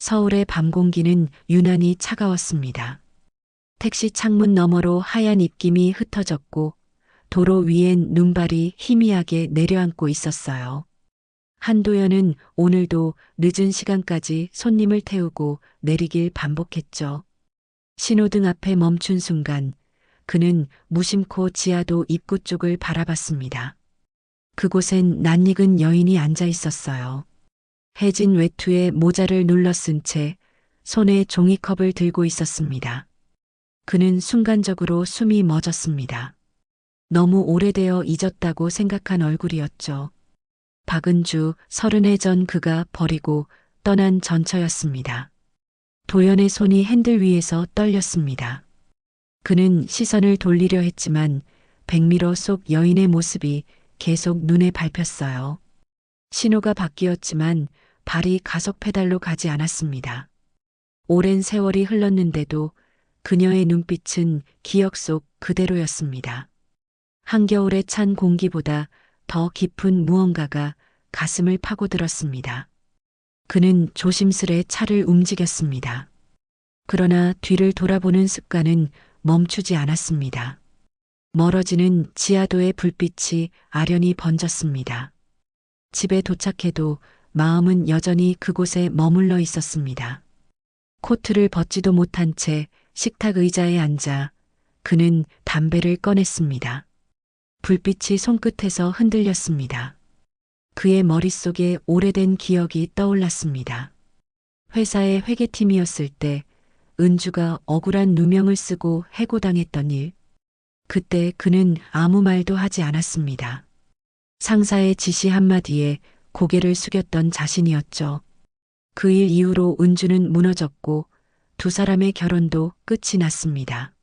서울의 밤 공기는 유난히 차가웠습니다. 택시 창문 너머로 하얀 입김이 흩어졌고 도로 위엔 눈발이 희미하게 내려앉고 있었어요. 한도연은 오늘도 늦은 시간까지 손님을 태우고 내리길 반복했죠. 신호등 앞에 멈춘 순간 그는 무심코 지하도 입구 쪽을 바라봤습니다. 그곳엔 낯익은 여인이 앉아 있었어요. 해진 외투에 모자를 눌러 쓴 채 손에 종이컵을 들고 있었습니다. 그는 순간적으로 숨이 멎었습니다. 너무 오래되어 잊었다고 생각한 얼굴이었죠. 박은주 30해 전 그가 버리고 떠난 전처였습니다. 도연의 손이 핸들 위에서 떨렸습니다. 그는 시선을 돌리려 했지만 백미러 속 여인의 모습이 계속 눈에 밟혔어요. 신호가 바뀌었지만 발이 가속 페달로 가지 않았습니다. 오랜 세월이 흘렀는데도 그녀의 눈빛은 기억 속 그대로였습니다. 한겨울에 찬 공기보다 더 깊은 무언가가 가슴을 파고들었습니다. 그는 조심스레 차를 움직였습니다. 그러나 뒤를 돌아보는 습관은 멈추지 않았습니다. 멀어지는 지하도의 불빛이 아련히 번졌습니다. 집에 도착해도 마음은 여전히 그곳에 머물러 있었습니다. 코트를 벗지도 못한 채 식탁 의자에 앉아 그는 담배를 꺼냈습니다. 불빛이 손끝에서 흔들렸습니다. 그의 머릿속에 오래된 기억이 떠올랐습니다. 회사의 회계팀이었을 때 은주가 억울한 누명을 쓰고 해고당했던 일. 그때 그는 아무 말도 하지 않았습니다. 상사의 지시 한마디에 고개를 숙였던 자신이었죠. 그 일 이후로 은주는 무너졌고 두 사람의 결혼도 끝이 났습니다.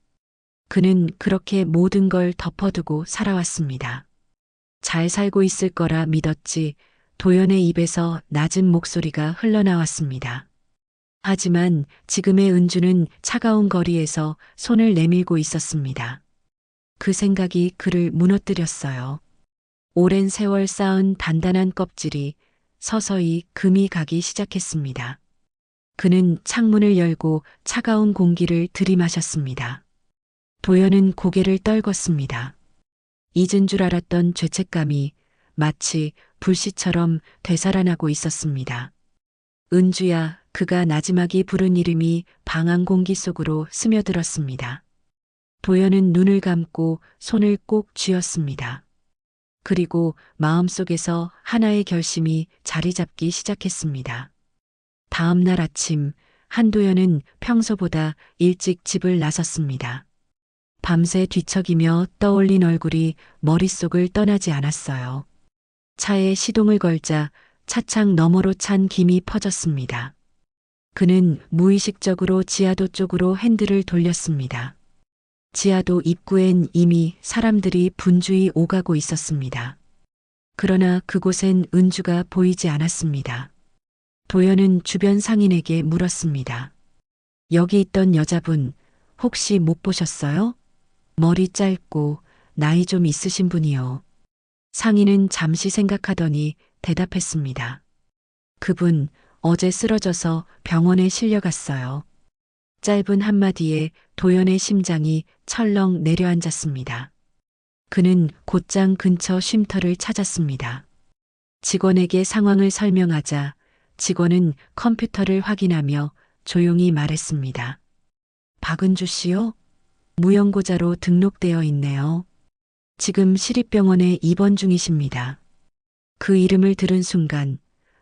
그는 그렇게 모든 걸 덮어두고 살아왔습니다. 잘 살고 있을 거라 믿었지 도연의 입에서 낮은 목소리가 흘러나왔습니다. 하지만 지금의 은주는 차가운 거리에서 손을 내밀고 있었습니다. 그 생각이 그를 무너뜨렸어요. 오랜 세월 쌓은 단단한 껍질이 서서히 금이 가기 시작했습니다. 그는 창문을 열고 차가운 공기를 들이마셨습니다. 도연은 고개를 떨궜습니다. 잊은 줄 알았던 죄책감이 마치 불씨처럼 되살아나고 있었습니다. 은주야, 그가 나지막이 부른 이름이 방한 공기 속으로 스며들었습니다. 도연은 눈을 감고 손을 꼭 쥐었습니다. 그리고 마음속에서 하나의 결심이 자리 잡기 시작했습니다. 다음 날 아침 한도연은 평소보다 일찍 집을 나섰습니다. 밤새 뒤척이며 떠올린 얼굴이 머릿속을 떠나지 않았어요. 차에 시동을 걸자 차창 너머로 찬 김이 퍼졌습니다. 그는 무의식적으로 지하도 쪽으로 핸들을 돌렸습니다. 지하도 입구엔 이미 사람들이 분주히 오가고 있었습니다. 그러나 그곳엔 은주가 보이지 않았습니다. 도연은 주변 상인에게 물었습니다. 여기 있던 여자분 혹시 못 보셨어요? 머리 짧고 나이 좀 있으신 분이요. 상인은 잠시 생각하더니 대답했습니다. 그분 어제 쓰러져서 병원에 실려갔어요. 짧은 한마디에 도연의 심장이 철렁 내려앉았습니다. 그는 곧장 근처 쉼터를 찾았습니다. 직원에게 상황을 설명하자 직원은 컴퓨터를 확인하며 조용히 말했습니다. 박은주 씨요? 무연고자로 등록되어 있네요. 지금 시립병원에 입원 중이십니다. 그 이름을 들은 순간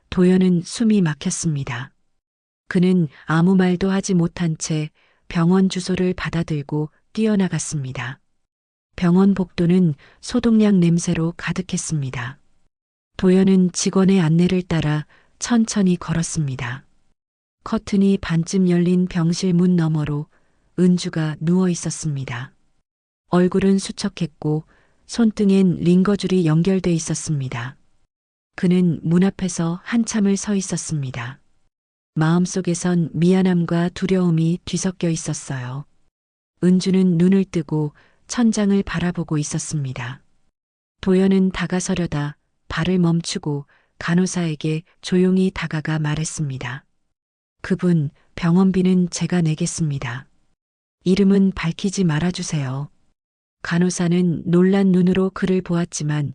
도연은 숨이 막혔습니다. 그는 아무 말도 하지 못한 채 병원 주소를 받아들고 뛰어나갔습니다. 병원 복도는 소독약 냄새로 가득했습니다. 도연은 직원의 안내를 따라 천천히 걸었습니다. 커튼이 반쯤 열린 병실 문 너머로 은주가 누워 있었습니다. 얼굴은 수척했고 손등엔 링거줄이 연결돼 있었습니다. 그는 문 앞에서 한참을 서 있었습니다. 마음속에선 미안함과 두려움이 뒤섞여 있었어요. 은주는 눈을 뜨고 천장을 바라보고 있었습니다. 도연은 다가서려다 발을 멈추고 간호사에게 조용히 다가가 말했습니다. 그분 병원비는 제가 내겠습니다. 이름은 밝히지 말아주세요. 간호사는 놀란 눈으로 그를 보았지만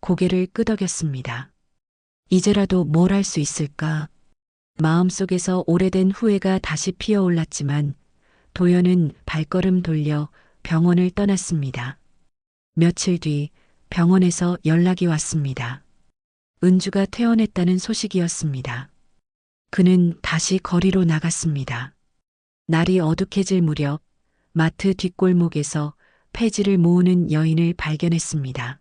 고개를 끄덕였습니다. 이제라도 뭘 할 수 있을까? 마음속에서 오래된 후회가 다시 피어올랐지만 도연은 발걸음 돌려 병원을 떠났습니다. 며칠 뒤 병원에서 연락이 왔습니다. 은주가 퇴원했다는 소식이었습니다. 그는 다시 거리로 나갔습니다. 날이 어둑해질 무렵 마트 뒷골목에서 폐지를 모으는 여인을 발견했습니다.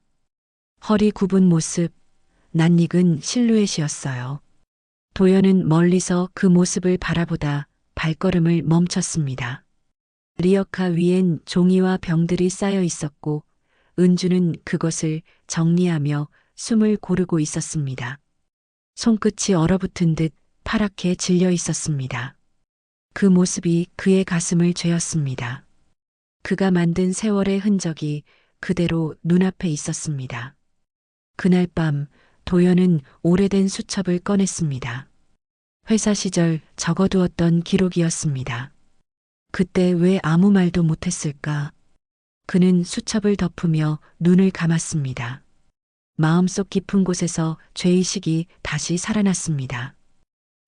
허리 굽은 모습, 낯익은 실루엣이었어요. 도연은 멀리서 그 모습을 바라보다 발걸음을 멈췄습니다. 리어카 위엔 종이와 병들이 쌓여 있었고 은주는 그것을 정리하며 숨을 고르고 있었습니다. 손끝이 얼어붙은 듯 파랗게 질려 있었습니다. 그 모습이 그의 가슴을 죄었습니다. 그가 만든 세월의 흔적이 그대로 눈앞에 있었습니다. 그날 밤 도연은 오래된 수첩을 꺼냈습니다. 회사 시절 적어두었던 기록이었습니다. 그때 왜 아무 말도 못했을까? 그는 수첩을 덮으며 눈을 감았습니다. 마음속 깊은 곳에서 죄의식이 다시 살아났습니다.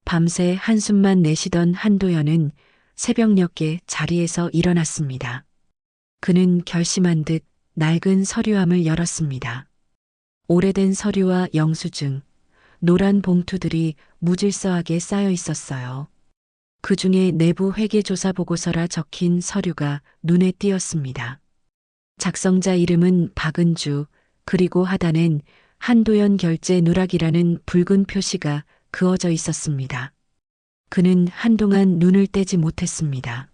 밤새 한숨만 내쉬던 한도연은 새벽녘에 자리에서 일어났습니다. 그는 결심한 듯 낡은 서류함을 열었습니다. 오래된 서류와 영수증, 노란 봉투들이 무질서하게 쌓여 있었어요. 그 중에 내부 회계조사 보고서라 적힌 서류가 눈에 띄었습니다. 작성자 이름은 박은주, 그리고 하단엔 한도연 결제 누락이라는 붉은 표시가 그어져 있었습니다. 그는 한동안 눈을 떼지 못했습니다.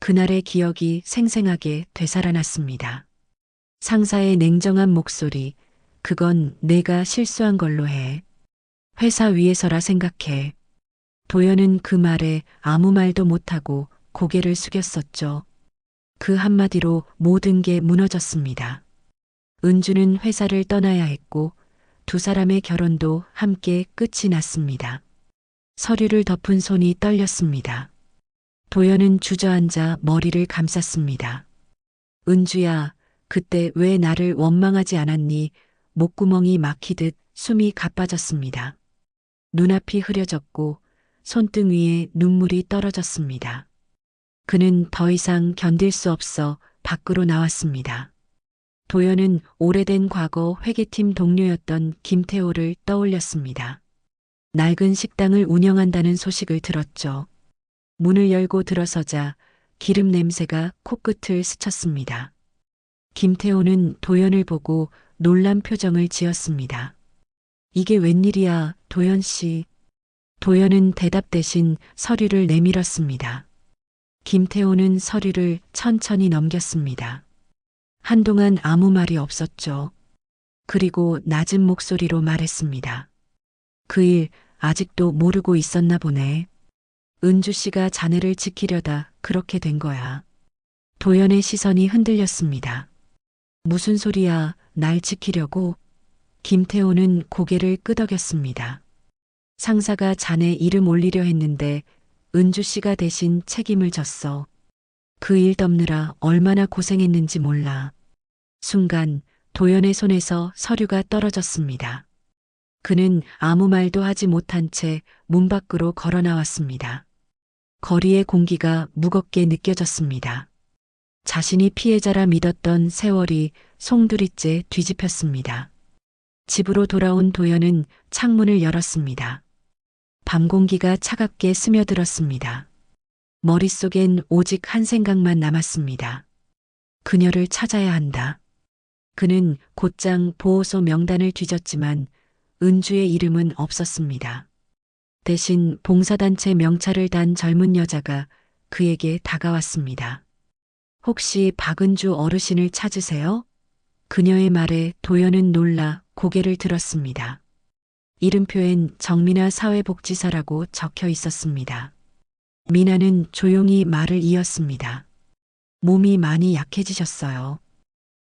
그날의 기억이 생생하게 되살아났습니다. 상사의 냉정한 목소리, 그건 내가 실수한 걸로 해. 회사 위에서라 생각해. 도연은 그 말에 아무 말도 못하고 고개를 숙였었죠. 그 한마디로 모든 게 무너졌습니다. 은주는 회사를 떠나야 했고 두 사람의 결혼도 함께 끝이 났습니다. 서류를 덮은 손이 떨렸습니다. 도연은 주저앉아 머리를 감쌌습니다. 은주야, 그때 왜 나를 원망하지 않았니? 목구멍이 막히듯 숨이 가빠졌습니다. 눈앞이 흐려졌고 손등 위에 눈물이 떨어졌습니다. 그는 더 이상 견딜 수 없어 밖으로 나왔습니다. 도연은 오래된 과거 회계팀 동료였던 김태호를 떠올렸습니다. 낡은 식당을 운영한다는 소식을 들었죠. 문을 열고 들어서자 기름 냄새가 코끝을 스쳤습니다. 김태호는 도연을 보고 놀란 표정을 지었습니다. 이게 웬일이야, 도연 씨. 도연은 대답 대신 서류를 내밀었습니다. 김태호는 서류를 천천히 넘겼습니다. 한동안 아무 말이 없었죠. 그리고 낮은 목소리로 말했습니다. 그 일 아직도 모르고 있었나 보네. 은주 씨가 자네를 지키려다 그렇게 된 거야. 도연의 시선이 흔들렸습니다. 무슨 소리야, 날 지키려고? 김태호는 고개를 끄덕였습니다. 상사가 자네 이름 올리려 했는데 은주 씨가 대신 책임을 졌어. 그 일 덮느라 얼마나 고생했는지 몰라. 순간 도연의 손에서 서류가 떨어졌습니다. 그는 아무 말도 하지 못한 채 문 밖으로 걸어 나왔습니다. 거리의 공기가 무겁게 느껴졌습니다. 자신이 피해자라 믿었던 세월이 송두리째 뒤집혔습니다. 집으로 돌아온 도연은 창문을 열었습니다. 밤 공기가 차갑게 스며들었습니다. 머릿속엔 오직 한 생각만 남았습니다. 그녀를 찾아야 한다. 그는 곧장 보호소 명단을 뒤졌지만 은주의 이름은 없었습니다. 대신 봉사단체 명찰을 단 젊은 여자가 그에게 다가왔습니다. 혹시 박은주 어르신을 찾으세요? 그녀의 말에 도연은 놀라 고개를 들었습니다. 이름표엔 정민아 사회복지사라고 적혀 있었습니다. 미나는 조용히 말을 이었습니다. 몸이 많이 약해지셨어요.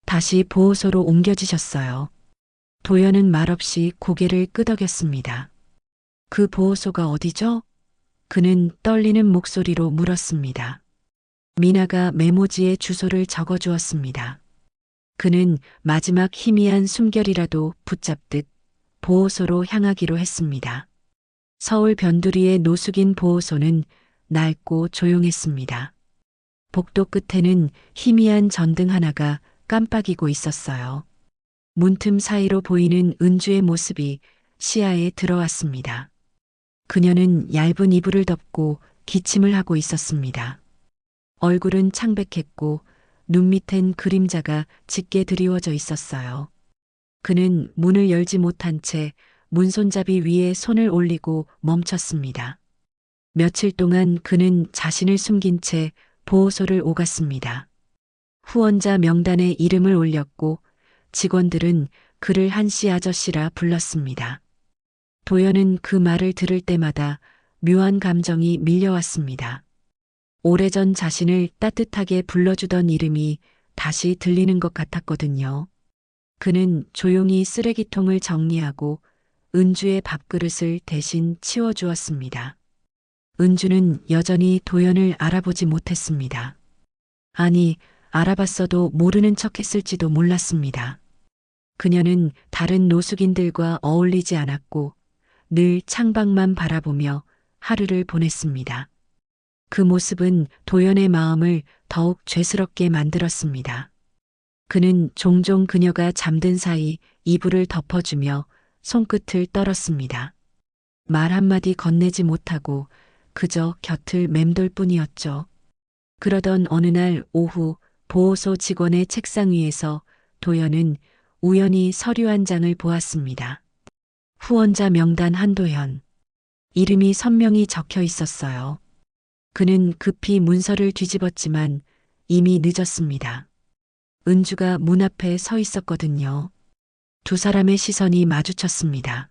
다시 보호소로 옮겨지셨어요. 도연은 말없이 고개를 끄덕였습니다. 그 보호소가 어디죠? 그는 떨리는 목소리로 물었습니다. 미나가 메모지에 주소를 적어 주었습니다. 그는 마지막 희미한 숨결이라도 붙잡듯 보호소로 향하기로 했습니다. 서울 변두리의 노숙인 보호소는 낡고 조용했습니다. 복도 끝에는 희미한 전등 하나가 깜빡이고 있었어요. 문틈 사이로 보이는 은주의 모습이 시야에 들어왔습니다. 그녀는 얇은 이불을 덮고 기침을 하고 있었습니다. 얼굴은 창백했고 눈 밑엔 그림자가 짙게 드리워져 있었어요. 그는 문을 열지 못한 채 문손잡이 위에 손을 올리고 멈췄습니다. 며칠 동안 그는 자신을 숨긴 채 보호소를 오갔습니다. 후원자 명단에 이름을 올렸고 직원들은 그를 한씨 아저씨라 불렀습니다. 도연은 그 말을 들을 때마다 묘한 감정이 밀려왔습니다. 오래전 자신을 따뜻하게 불러주던 이름이 다시 들리는 것 같았거든요. 그는 조용히 쓰레기통을 정리하고 은주의 밥그릇을 대신 치워주었습니다. 은주는 여전히 도연을 알아보지 못했습니다. 아니, 알아봤어도 모르는 척 했을지도 몰랐습니다. 그녀는 다른 노숙인들과 어울리지 않았고 늘 창밖만 바라보며 하루를 보냈습니다. 그 모습은 도연의 마음을 더욱 죄스럽게 만들었습니다. 그는 종종 그녀가 잠든 사이 이불을 덮어주며 손끝을 떨었습니다. 말 한마디 건네지 못하고 그저 곁을 맴돌 뿐이었죠. 그러던 어느 날 오후 보호소 직원의 책상 위에서 도연은 우연히 서류 한 장을 보았습니다. 후원자 명단 한도연. 이름이 선명히 적혀 있었어요. 그는 급히 문서를 뒤집었지만 이미 늦었습니다. 은주가 문 앞에 서 있었거든요. 두 사람의 시선이 마주쳤습니다.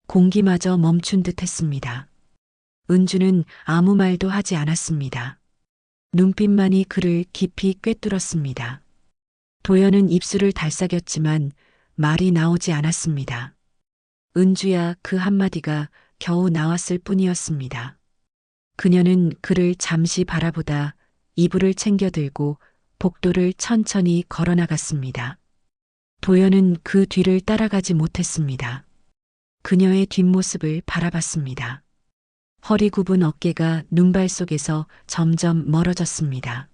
공기마저 멈춘 듯 했습니다. 은주는 아무 말도 하지 않았습니다. 눈빛만이 그를 깊이 꿰뚫었습니다. 도연은 입술을 달싹였지만 말이 나오지 않았습니다. 은주야, 그 한마디가 겨우 나왔을 뿐이었습니다. 그녀는 그를 잠시 바라보다 이불을 챙겨들고 복도를 천천히 걸어나갔습니다. 도연은 그 뒤를 따라가지 못했습니다. 그녀의 뒷모습을 바라봤습니다. 허리 굽은 어깨가 눈발 속에서 점점 멀어졌습니다.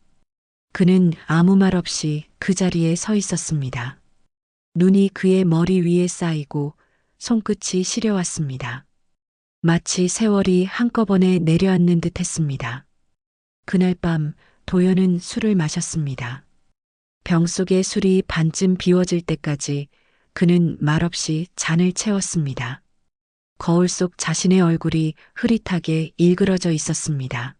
그는 아무 말 없이 그 자리에 서 있었습니다. 눈이 그의 머리 위에 쌓이고 손끝이 시려왔습니다. 마치 세월이 한꺼번에 내려앉는 듯 했습니다. 그날 밤 도연은 술을 마셨습니다. 병 속의 술이 반쯤 비워질 때까지 그는 말없이 잔을 채웠습니다. 거울 속 자신의 얼굴이 흐릿하게 일그러져 있었습니다.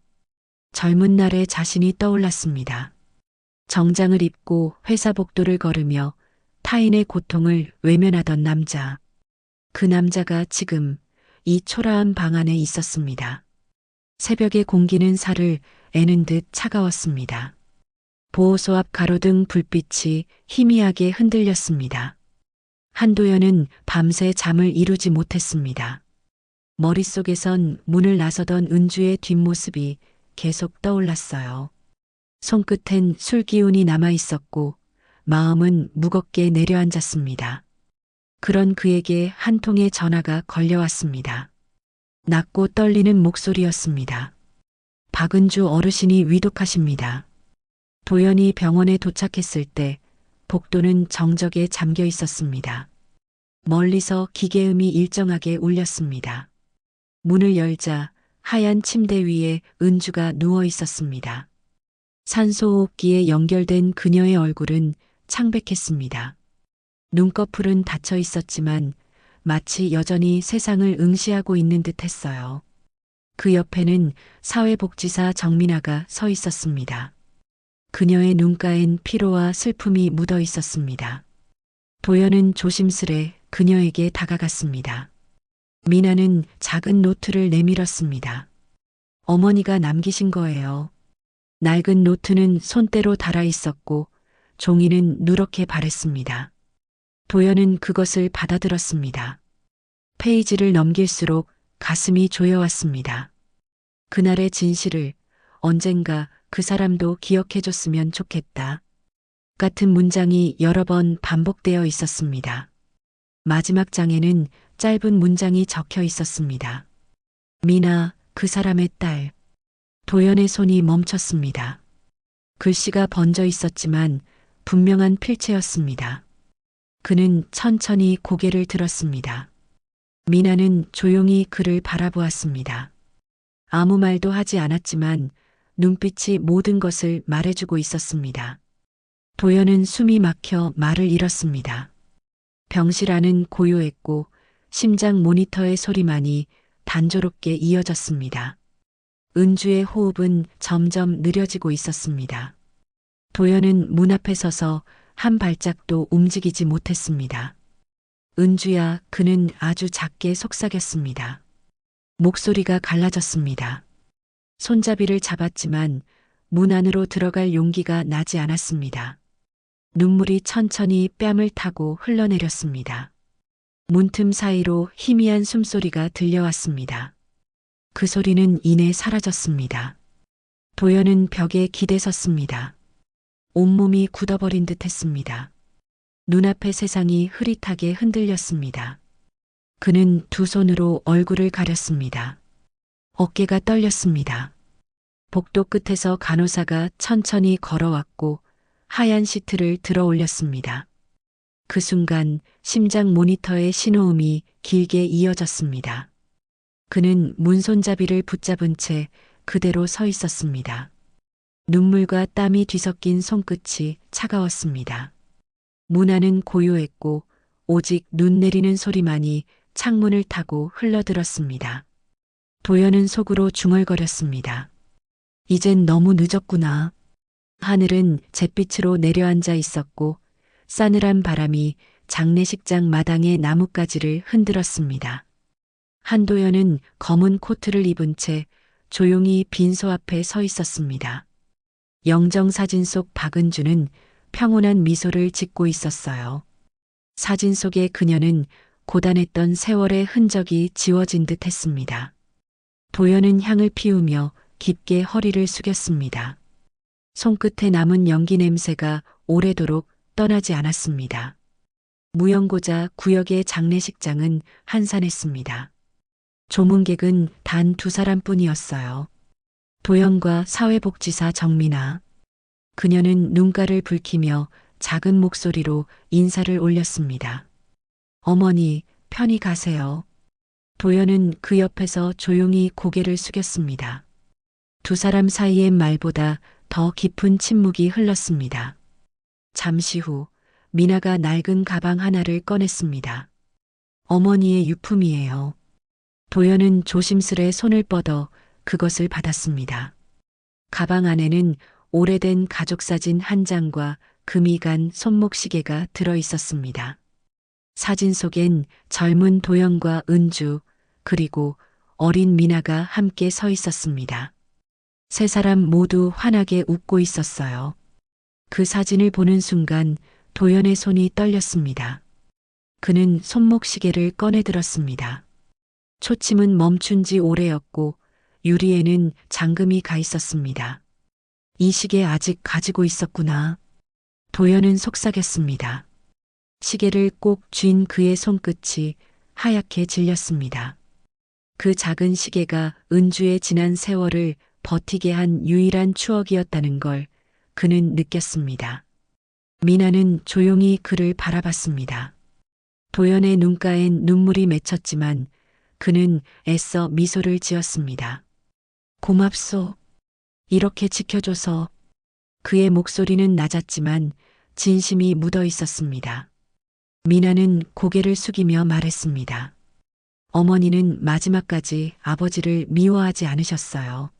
젊은 날의 자신이 떠올랐습니다. 정장을 입고 회사 복도를 걸으며 타인의 고통을 외면하던 남자. 그 남자가 지금 이 초라한 방 안에 있었습니다. 새벽의 공기는 살을 애는 듯 차가웠습니다. 보호소 앞 가로등 불빛이 희미하게 흔들렸습니다. 한도연은 밤새 잠을 이루지 못했습니다. 머릿속에선 문을 나서던 은주의 뒷모습이 계속 떠올랐어요. 손끝엔 술 기운이 남아 있었고 마음은 무겁게 내려앉았습니다. 그런 그에게 한 통의 전화가 걸려왔습니다. 낮고 떨리는 목소리였습니다. 박은주 어르신이 위독하십니다. 도연이 병원에 도착했을 때 복도는 정적에 잠겨 있었습니다. 멀리서 기계음이 일정하게 울렸습니다. 문을 열자 하얀 침대 위에 은주가 누워 있었습니다. 산소호흡기에 연결된 그녀의 얼굴은 창백했습니다. 눈꺼풀은 닫혀 있었지만 마치 여전히 세상을 응시하고 있는 듯 했어요. 그 옆에는 사회복지사 정민아가 서 있었습니다. 그녀의 눈가엔 피로와 슬픔이 묻어 있었습니다. 도연은 조심스레 그녀에게 다가갔습니다. 미나는 작은 노트를 내밀었습니다. 어머니가 남기신 거예요. 낡은 노트는 손때로 달아 있었고 종이는 누렇게 바랬습니다. 도연은 그것을 받아들었습니다. 페이지를 넘길수록 가슴이 조여왔습니다. 그날의 진실을 언젠가 그 사람도 기억해줬으면 좋겠다. 같은 문장이 여러 번 반복되어 있었습니다. 마지막 장에는 짧은 문장이 적혀 있었습니다. 미나, 그 사람의 딸. 도연의 손이 멈췄습니다. 글씨가 번져 있었지만 분명한 필체였습니다. 그는 천천히 고개를 들었습니다. 미나는 조용히 그를 바라보았습니다. 아무 말도 하지 않았지만 눈빛이 모든 것을 말해주고 있었습니다. 도연은 숨이 막혀 말을 잃었습니다. 병실 안은 고요했고 심장 모니터의 소리만이 단조롭게 이어졌습니다. 은주의 호흡은 점점 느려지고 있었습니다. 도연은 문 앞에 서서 한 발짝도 움직이지 못했습니다. 은주야, 그는 아주 작게 속삭였습니다. 목소리가 갈라졌습니다. 손잡이를 잡았지만 문 안으로 들어갈 용기가 나지 않았습니다. 눈물이 천천히 뺨을 타고 흘러내렸습니다. 문틈 사이로 희미한 숨소리가 들려왔습니다. 그 소리는 이내 사라졌습니다. 도연은 벽에 기대섰습니다. 온몸이 굳어버린 듯 했습니다. 눈앞의 세상이 흐릿하게 흔들렸습니다. 그는 두 손으로 얼굴을 가렸습니다. 어깨가 떨렸습니다. 복도 끝에서 간호사가 천천히 걸어왔고 하얀 시트를 들어 올렸습니다. 그 순간 심장 모니터의 신호음이 길게 이어졌습니다. 그는 문손잡이를 붙잡은 채 그대로 서 있었습니다. 눈물과 땀이 뒤섞인 손끝이 차가웠습니다. 문 안은 고요했고 오직 눈 내리는 소리만이 창문을 타고 흘러들었습니다. 도연은 속으로 중얼거렸습니다. 이젠 너무 늦었구나. 하늘은 잿빛으로 내려앉아 있었고 싸늘한 바람이 장례식장 마당의 나뭇가지를 흔들었습니다. 한도연은 검은 코트를 입은 채 조용히 빈소 앞에 서 있었습니다. 영정사진 속 박은주는 평온한 미소를 짓고 있었어요. 사진 속의 그녀는 고단했던 세월의 흔적이 지워진 듯 했습니다. 도연은 향을 피우며 깊게 허리를 숙였습니다. 손끝에 남은 연기 냄새가 오래도록 떠나지 않았습니다. 무연고자 구역의 장례식장은 한산했습니다. 조문객은 단 두 사람뿐이었어요. 도연과 사회복지사 정민아. 그녀는 눈가를 붉히며 작은 목소리로 인사를 올렸습니다. 어머니, 편히 가세요. 도연은 그 옆에서 조용히 고개를 숙였습니다. 두 사람 사이의 말보다 더 깊은 침묵이 흘렀습니다. 잠시 후 미나가 낡은 가방 하나를 꺼냈습니다. 어머니의 유품이에요. 도연은 조심스레 손을 뻗어 그것을 받았습니다. 가방 안에는 오래된 가족사진 한 장과 금이 간 손목시계가 들어 있었습니다. 사진 속엔 젊은 도연과 은주 그리고 어린 미나가 함께 서 있었습니다. 세 사람 모두 환하게 웃고 있었어요. 그 사진을 보는 순간 도연의 손이 떨렸습니다. 그는 손목시계를 꺼내 들었습니다. 초침은 멈춘 지 오래였고 유리에는 잠금이 가 있었습니다. 이 시계 아직 가지고 있었구나. 도연은 속삭였습니다. 시계를 꼭 쥔 그의 손끝이 하얗게 질렸습니다. 그 작은 시계가 은주의 지난 세월을 버티게 한 유일한 추억이었다는 걸 그는 느꼈습니다. 미나는 조용히 그를 바라봤습니다. 도연의 눈가엔 눈물이 맺혔지만 그는 애써 미소를 지었습니다. 고맙소. 이렇게 지켜줘서. 그의 목소리는 낮았지만 진심이 묻어 있었습니다. 미나는 고개를 숙이며 말했습니다. 어머니는 마지막까지 아버지를 미워하지 않으셨어요.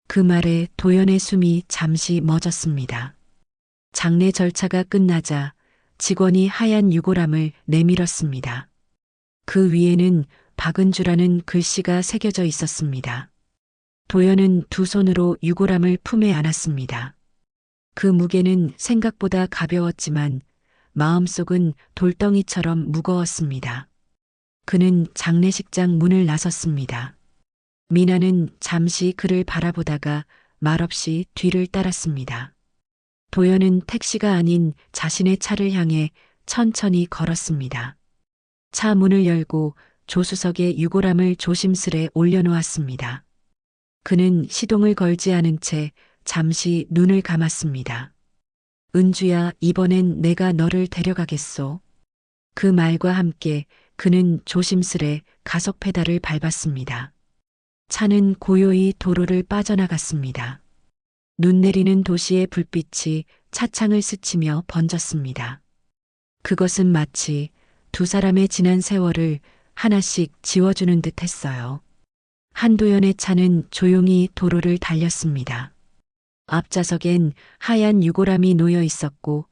그 말에 도연의 숨이 잠시 멎었습니다. 장례 절차가 끝나자 직원이 하얀 유골함을 내밀었습니다. 그 위에는 박은주라는 글씨가 새겨져 있었습니다. 도연은 두 손으로 유골함을 품에 안았습니다. 그 무게는 생각보다 가벼웠지만 마음속은 돌덩이처럼 무거웠습니다. 그는 장례식장 문을 나섰습니다. 미나는 잠시 그를 바라보다가 말없이 뒤를 따랐습니다. 도연은 택시가 아닌 자신의 차를 향해 천천히 걸었습니다. 차 문을 열고 조수석에 유골함을 조심스레 올려놓았습니다. 그는 시동을 걸지 않은 채 잠시 눈을 감았습니다. 은주야, 이번엔 내가 너를 데려가겠소. 그 말과 함께 그는 조심스레 가속 페달을 밟았습니다. 차는 고요히 도로를 빠져나갔습니다. 눈 내리는 도시의 불빛이 차창을 스치며 번졌습니다. 그것은 마치 두 사람의 지난 세월을 하나씩 지워주는 듯 했어요. 한도연의 차는 조용히 도로를 달렸습니다. 앞좌석엔 하얀 유골함이 놓여 있었고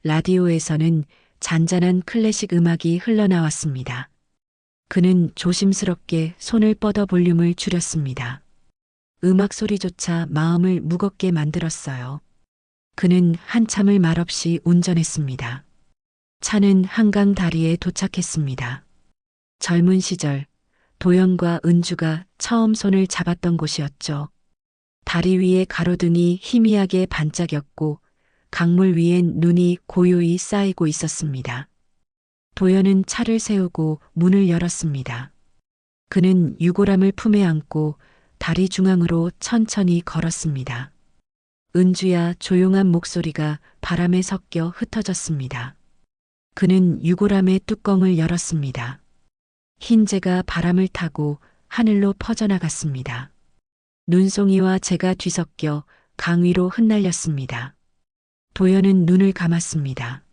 라디오에서는 잔잔한 클래식 음악이 흘러나왔습니다. 그는 조심스럽게 손을 뻗어 볼륨을 줄였습니다. 음악 소리조차 마음을 무겁게 만들었어요. 그는 한참을 말없이 운전했습니다. 차는 한강 다리에 도착했습니다. 젊은 시절 도연과 은주가 처음 손을 잡았던 곳이었죠. 다리 위에 가로등이 희미하게 반짝였고 강물 위엔 눈이 고요히 쌓이고 있었습니다. 도연은 차를 세우고 문을 열었습니다. 그는 유골함을 품에 안고 다리 중앙으로 천천히 걸었습니다. 은주야, 조용한 목소리가 바람에 섞여 흩어졌습니다. 그는 유골함의 뚜껑을 열었습니다. 흰재가 바람을 타고 하늘로 퍼져나갔습니다. 눈송이와 재가 뒤섞여 강 위로 흩날렸습니다. 도연은 눈을 감았습니다.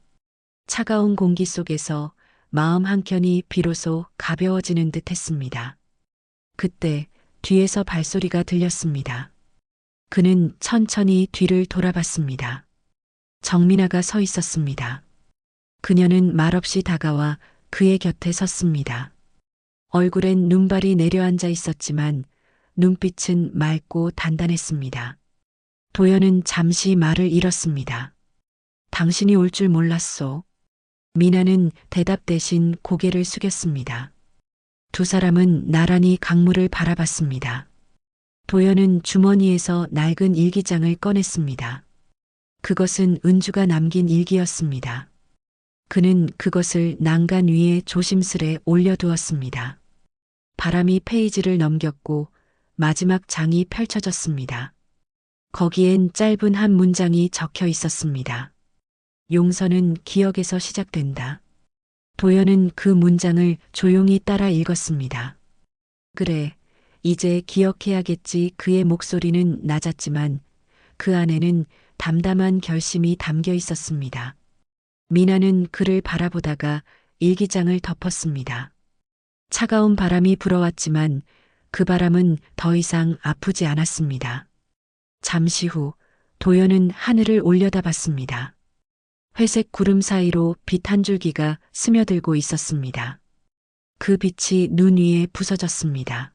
차가운 공기 속에서 마음 한켠이 비로소 가벼워지는 듯 했습니다. 그때 뒤에서 발소리가 들렸습니다. 그는 천천히 뒤를 돌아봤습니다. 정민아가 서 있었습니다. 그녀는 말없이 다가와 그의 곁에 섰습니다. 얼굴엔 눈발이 내려앉아 있었지만 눈빛은 맑고 단단했습니다. 도연은 잠시 말을 잃었습니다. 당신이 올 줄 몰랐소. 미나는 대답 대신 고개를 숙였습니다. 두 사람은 나란히 강물을 바라봤습니다. 도연은 주머니에서 낡은 일기장을 꺼냈습니다. 그것은 은주가 남긴 일기였습니다. 그는 그것을 난간 위에 조심스레 올려두었습니다. 바람이 페이지를 넘겼고 마지막 장이 펼쳐졌습니다. 거기엔 짧은 한 문장이 적혀 있었습니다. 용서는 기억에서 시작된다. 도연은 그 문장을 조용히 따라 읽었습니다. 그래, 이제 기억해야겠지. 그의 목소리는 낮았지만 그 안에는 담담한 결심이 담겨 있었습니다. 미나는 그를 바라보다가 일기장을 덮었습니다. 차가운 바람이 불어왔지만 그 바람은 더 이상 아프지 않았습니다. 잠시 후 도연은 하늘을 올려다봤습니다. 회색 구름 사이로 빛 한 줄기가 스며들고 있었습니다. 그 빛이 눈 위에 부서졌습니다.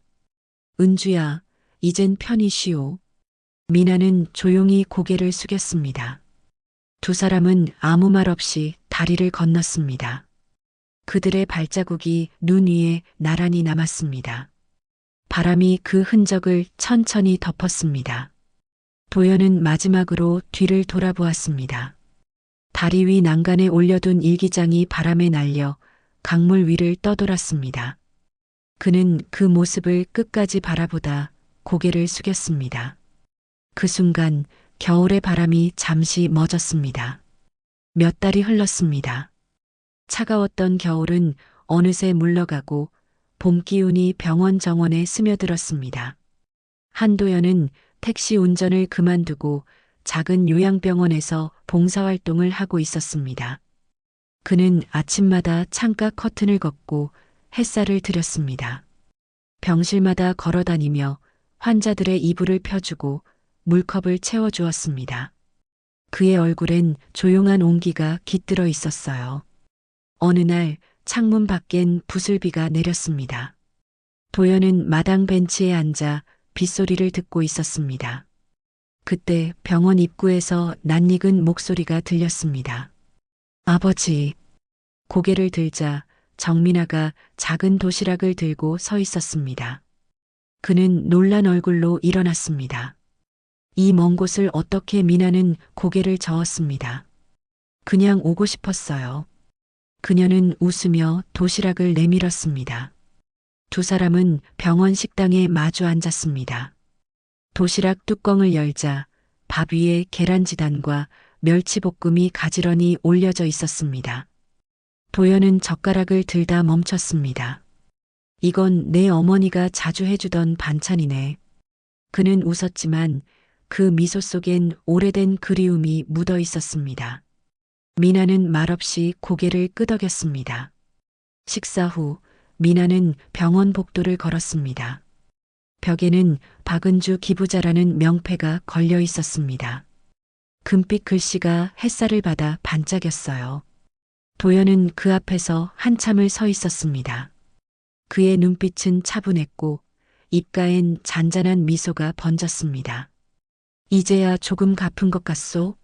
은주야, 이젠 편히 쉬오. 미나는 조용히 고개를 숙였습니다. 두 사람은 아무 말 없이 다리를 건넜습니다. 그들의 발자국이 눈 위에 나란히 남았습니다. 바람이 그 흔적을 천천히 덮었습니다. 도연은 마지막으로 뒤를 돌아보았습니다. 다리 위 난간에 올려둔 일기장이 바람에 날려 강물 위를 떠돌았습니다. 그는 그 모습을 끝까지 바라보다 고개를 숙였습니다. 그 순간 겨울의 바람이 잠시 멎었습니다. 몇 달이 흘렀습니다. 차가웠던 겨울은 어느새 물러가고 봄 기운이 병원 정원에 스며들었습니다. 한도연은 택시 운전을 그만두고 작은 요양병원에서 봉사활동을 하고 있었습니다. 그는 아침마다 창가 커튼을 걷고 햇살을 들였습니다. 병실마다 걸어다니며 환자들의 이불을 펴주고 물컵을 채워주었습니다. 그의 얼굴엔 조용한 온기가 깃들어 있었어요. 어느 날 창문 밖엔 부슬비가 내렸습니다. 도연은 마당 벤치에 앉아 빗소리를 듣고 있었습니다. 그때 병원 입구에서 낯익은 목소리가 들렸습니다. 아버지. 고개를 들자 정민아가 작은 도시락을 들고 서 있었습니다. 그는 놀란 얼굴로 일어났습니다. 이 먼 곳을 어떻게 미나는 고개를 저었습니다. 그냥 오고 싶었어요. 그녀는 웃으며 도시락을 내밀었습니다. 두 사람은 병원 식당에 마주 앉았습니다. 도시락 뚜껑을 열자 밥 위에 계란지단과 멸치볶음이 가지런히 올려져 있었습니다. 도연은 젓가락을 들다 멈췄습니다. 이건 내 어머니가 자주 해주던 반찬이네. 그는 웃었지만 그 미소 속엔 오래된 그리움이 묻어 있었습니다. 미나는 말없이 고개를 끄덕였습니다. 식사 후 미나는 병원 복도를 걸었습니다. 벽에는 박은주 기부자라는 명패가 걸려 있었습니다. 금빛 글씨가 햇살을 받아 반짝였어요. 도연은 그 앞에서 한참을 서 있었습니다. 그의 눈빛은 차분했고 입가엔 잔잔한 미소가 번졌습니다. 이제야 조금 갚은 것 같소?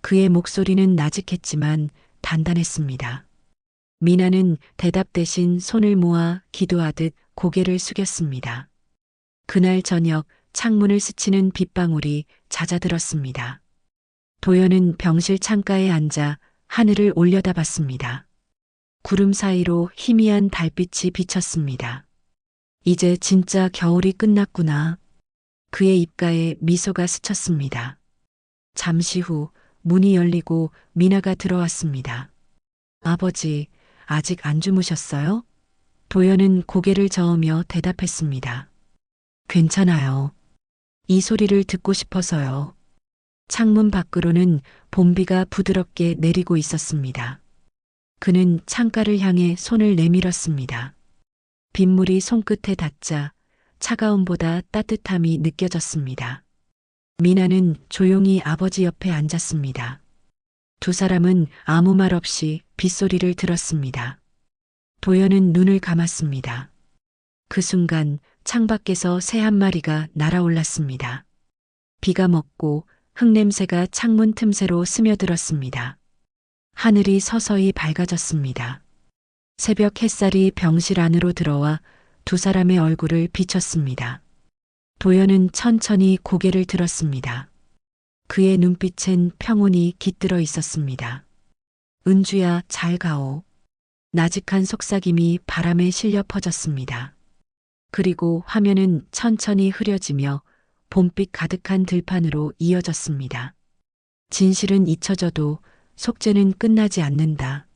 그의 목소리는 나직했지만 단단했습니다. 미나는 대답 대신 손을 모아 기도하듯 고개를 숙였습니다. 그날 저녁 창문을 스치는 빗방울이 잦아들었습니다. 도연은 병실 창가에 앉아 하늘을 올려다봤습니다. 구름 사이로 희미한 달빛이 비쳤습니다. 이제 진짜 겨울이 끝났구나. 그의 입가에 미소가 스쳤습니다. 잠시 후 문이 열리고 미나가 들어왔습니다. 아버지, 아직 안 주무셨어요? 도연은 고개를 저으며 대답했습니다. 괜찮아요. 이 소리를 듣고 싶어서요. 창문 밖으로는 봄비가 부드럽게 내리고 있었습니다. 그는 창가를 향해 손을 내밀었습니다. 빗물이 손끝에 닿자 차가움보다 따뜻함이 느껴졌습니다. 미나는 조용히 아버지 옆에 앉았습니다. 두 사람은 아무 말 없이 빗소리를 들었습니다. 도연은 눈을 감았습니다. 그 순간 창밖에서 새 한 마리가 날아올랐습니다. 비가 먹고 흙냄새가 창문 틈새로 스며들었습니다. 하늘이 서서히 밝아졌습니다. 새벽 햇살이 병실 안으로 들어와 두 사람의 얼굴을 비췄습니다. 도연은 천천히 고개를 들었습니다. 그의 눈빛엔 평온이 깃들어 있었습니다. 은주야, 잘 가오. 나직한 속삭임이 바람에 실려 퍼졌습니다. 그리고 화면은 천천히 흐려지며 봄빛 가득한 들판으로 이어졌습니다. 진실은 잊혀져도 속죄는 끝나지 않는다.